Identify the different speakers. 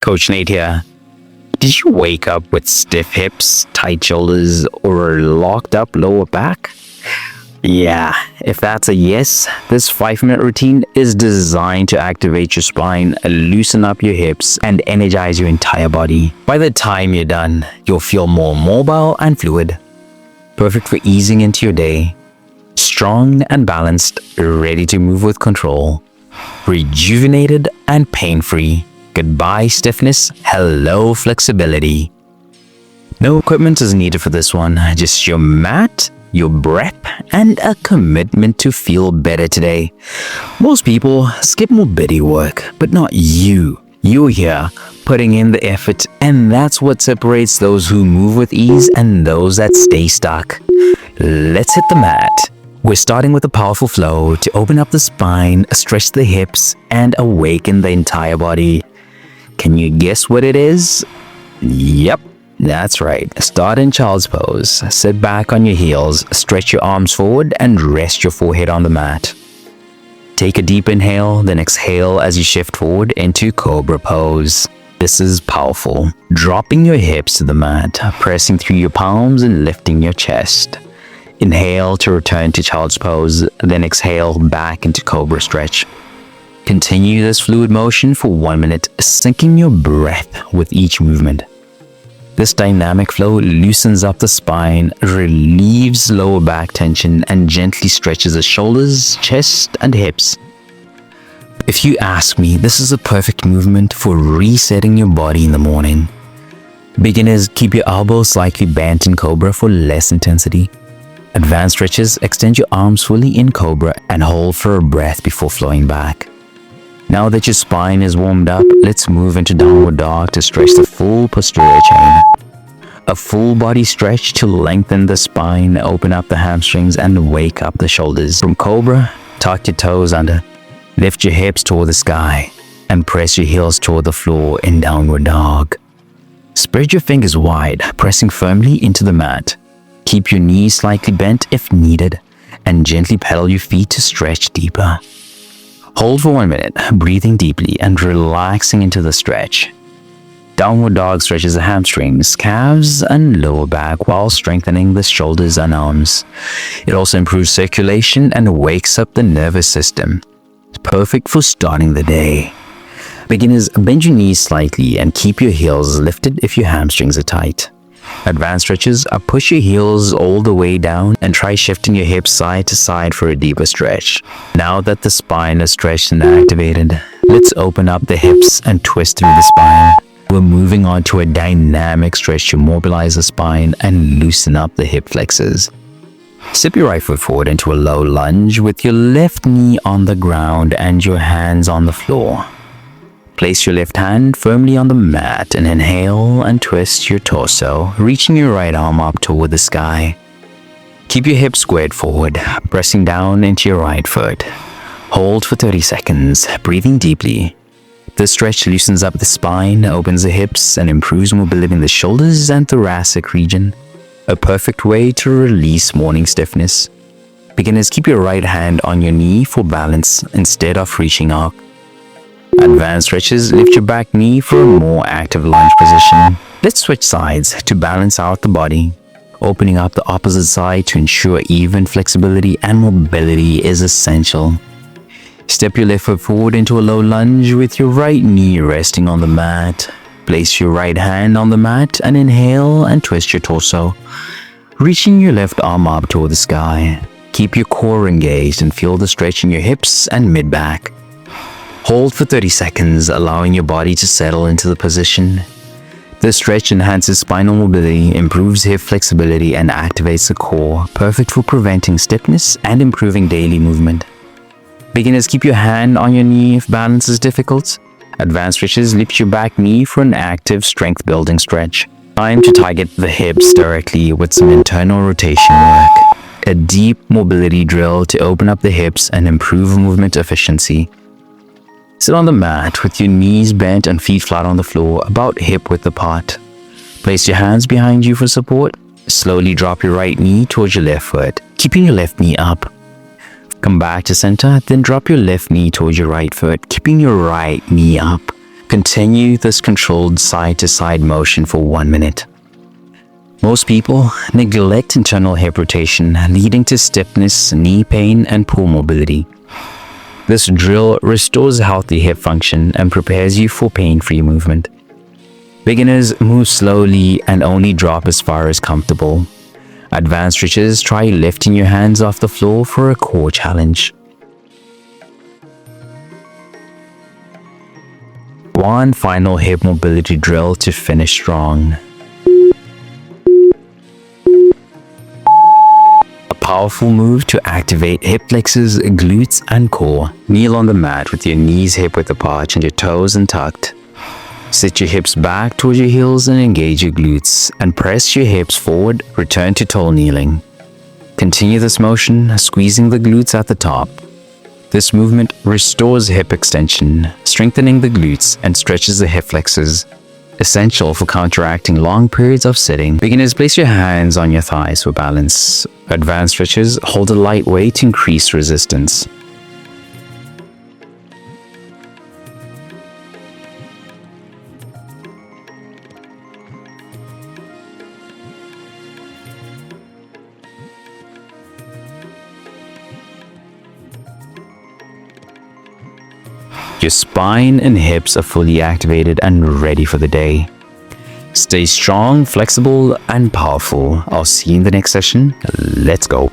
Speaker 1: Coach Nate here. Did you wake up with stiff hips, tight shoulders, or a locked up lower back? Yeah, if that's a yes, this 5-minute routine is designed to activate your spine, loosen up your hips, and energize your entire body. By the time you're done, you'll feel more mobile and fluid. Perfect for easing into your day. Strong and balanced, ready to move with control. Rejuvenated and pain-free. Goodbye stiffness, hello flexibility. No equipment is needed for this one, just your mat, your breath, and a commitment to feel better today. Most people skip mobility work, but not you. You're here, putting in the effort, and that's what separates those who move with ease and those that stay stuck. Let's hit the mat. We're starting with a powerful flow to open up the spine, stretch the hips, and awaken the entire body. Can you guess what it is? Yep, that's right. Start in child's pose. Sit back on your heels, stretch your arms forward, and rest your forehead on the mat. Take a deep inhale, then exhale as you shift forward into cobra pose. This is powerful. Dropping your hips to the mat, pressing through your palms and lifting your chest. Inhale to return to child's pose, then exhale back into cobra stretch. Continue this fluid motion for 1 minute, syncing your breath with each movement. This dynamic flow loosens up the spine, relieves lower back tension, and gently stretches the shoulders, chest, and hips. If you ask me, this is a perfect movement for resetting your body in the morning. Beginners, keep your elbows slightly bent in cobra for less intensity. Advanced stretches, extend your arms fully in cobra and hold for a breath before flowing back. Now that your spine is warmed up, let's move into downward dog to stretch the full posterior chain. A full body stretch to lengthen the spine, open up the hamstrings, and wake up the shoulders. From cobra, tuck your toes under. Lift your hips toward the sky and press your heels toward the floor in downward dog. Spread your fingers wide, pressing firmly into the mat. Keep your knees slightly bent if needed, and gently pedal your feet to stretch deeper. Hold for 1 minute, breathing deeply and relaxing into the stretch. Downward dog stretches the hamstrings, calves, and lower back while strengthening the shoulders and arms. It also improves circulation and wakes up the nervous system. It's perfect for starting the day. Beginners, bend your knees slightly and keep your heels lifted if your hamstrings are tight. Advanced stretches are push your heels all the way down and try shifting your hips side to side for a deeper stretch. Now that the spine is stretched and activated, let's open up the hips and twist through the spine. We're moving on to a dynamic stretch to mobilize the spine and loosen up the hip flexors. Step your right foot forward into a low lunge with your left knee on the ground and your hands on the floor. Place your left hand firmly on the mat and inhale and twist your torso, reaching your right arm up toward the sky. Keep your hips squared forward, pressing down into your right foot. Hold for 30 seconds, breathing deeply. This stretch loosens up the spine, opens the hips, and improves mobility in the shoulders and thoracic region. A perfect way to release morning stiffness. Beginners, keep your right hand on your knee for balance instead of reaching out. Advanced stretches, lift your back knee for a more active lunge position. Let's switch sides to balance out the body. Opening up the opposite side to ensure even flexibility and mobility is essential. Step your left foot forward into a low lunge with your right knee resting on the mat. Place your right hand on the mat and inhale and twist your torso, reaching your left arm up toward the sky. Keep your core engaged and feel the stretch in your hips and mid-back. Hold for 30 seconds, allowing your body to settle into the position. This stretch enhances spinal mobility, improves hip flexibility, and activates the core, perfect for preventing stiffness and improving daily movement. Beginners, keep your hand on your knee if balance is difficult. Advanced stretches, lift your back knee for an active strength-building stretch. Time to target the hips directly with some internal rotation work. A deep mobility drill to open up the hips and improve movement efficiency. Sit on the mat with your knees bent and feet flat on the floor, about hip-width apart. Place your hands behind you for support. Slowly drop your right knee towards your left foot, keeping your left knee up. Come back to center, then drop your left knee towards your right foot, keeping your right knee up. Continue this controlled side-to-side motion for 1 minute. Most people neglect internal hip rotation, leading to stiffness, knee pain, and poor mobility. This drill restores healthy hip function and prepares you for pain-free movement. Beginners move slowly and only drop as far as comfortable. Advanced stretches try lifting your hands off the floor for a core challenge. One final hip mobility drill to finish strong. A powerful move to activate hip flexors, glutes, and core. Kneel on the mat with your knees hip-width apart and your toes untucked. Sit your hips back towards your heels and engage your glutes, and press your hips forward, return to tall kneeling. Continue this motion, squeezing the glutes at the top. This movement restores hip extension, strengthening the glutes and stretches the hip flexors, essential for counteracting long periods of sitting. Beginners, place your hands on your thighs for balance. Advanced stretches, hold a light weight to increase resistance. Your spine and hips are fully activated and ready for the day. Stay strong, flexible, and powerful. I'll see you in the next session. Let's go.